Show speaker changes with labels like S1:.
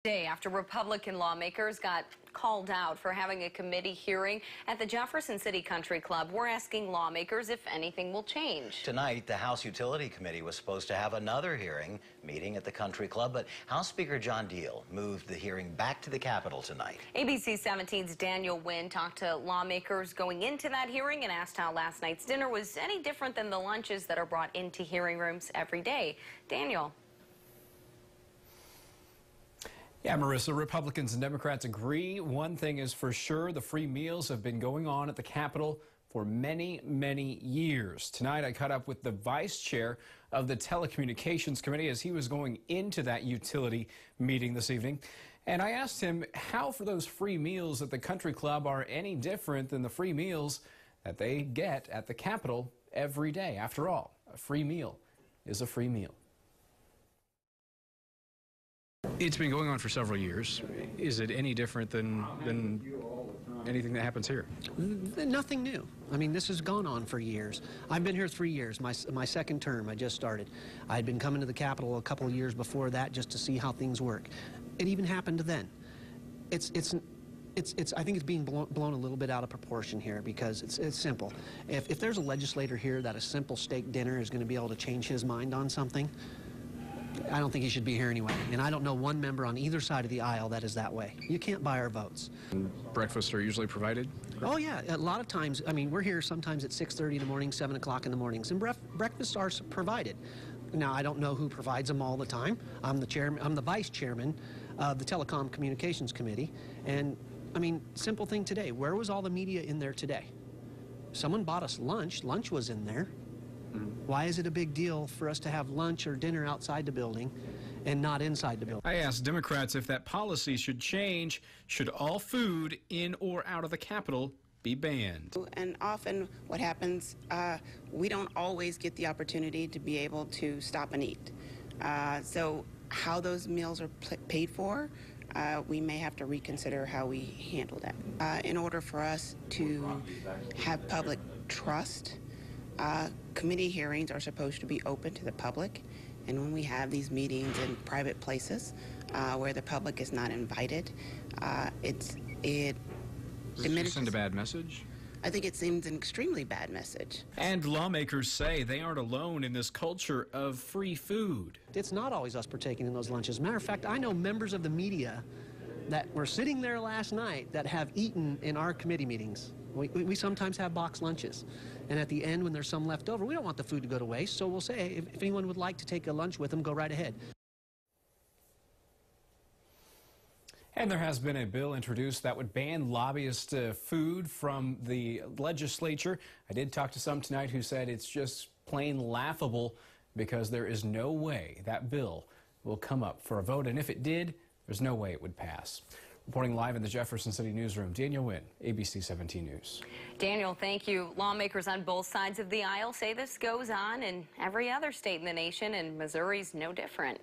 S1: Day after Republican lawmakers got called out for having a committee hearing at the Jefferson City Country Club. We're asking lawmakers if anything will change.
S2: Tonight, the House Utility Committee was supposed to have another hearing meeting at the Country Club, but House Speaker John Deal moved the hearing back to the Capitol tonight. ABC 17's Daniel Wynn talked to lawmakers going into that hearing and asked how last night's dinner was any different than the lunches that are brought into hearing rooms every day. Daniel.
S3: Yeah, Marissa, Republicans and Democrats agree. One thing is for sure, the free meals have been going on at the Capitol for many, many years. Tonight, I caught up with the vice chair of the Telecommunications Committee as he was going into that utility meeting this evening. And I asked him how for those free meals at the Country Club are any different than the free meals that they get at the Capitol every day. After all, a free meal is a free meal.
S4: It's been going on for several years. Is it any different than anything that happens here?
S5: Nothing new. I mean, this has gone on for years. I've been here 3 years. My second term, I just started. I'd been coming to the Capitol a couple of years before that just to see how things work. It even happened then. I think it's being blown a little bit out of proportion here because it's simple. If there's a legislator here that a simple steak dinner is going to be able to change his mind on something, I don't think he should be here anyway. And I don't know one member on either side of the aisle that is that way. You can't buy our votes.
S4: Breakfasts are usually provided?
S5: Oh, yeah. A lot of times, I mean, we're here sometimes at 6:30 in the morning, 7 o'clock in the mornings, and breakfasts are provided. Now, I don't know who provides them all the time. I'm the vice chairman of the Telecommunications Committee. And, I mean, simple thing today. Where was all the media in there today? Someone bought us lunch. Lunch was in there. Why is it a big deal for us to have lunch or dinner outside the building and not inside the building?
S4: I asked Democrats if that policy should change. Should all food in or out of the Capitol be banned?
S6: And often what happens, we don't always get the opportunity to be able to stop and eat. So how those meals are paid for, we may have to reconsider how we handle that. In order for us to have public trust, committee hearings are supposed to be open to the public, and when we have these meetings in private places where the public is not invited, it diminishes.
S4: Send a bad message?
S6: I think it sends an extremely bad message.
S4: And lawmakers say they aren't alone in this culture of free food.
S5: It's not always us partaking in those lunches. Matter of fact, I know members of the media that were sitting there last night that have eaten in our committee meetings. We sometimes have boxed lunches. And at the end, when there's some left over, we don't want the food to go to waste. So we'll say, if anyone would like to take a lunch with them, go right ahead.
S3: And there has been a bill introduced that would ban lobbyist food from the legislature. I did talk to some tonight who said it's just plain laughable because there is no way that bill will come up for a vote. And if it did, there's no way it would pass. Reporting live in the Jefferson City newsroom, Daniel Wynn, ABC 17 News.
S1: Daniel, thank you. Lawmakers on both sides of the aisle say this goes on in every other state in the nation, and Missouri's no different.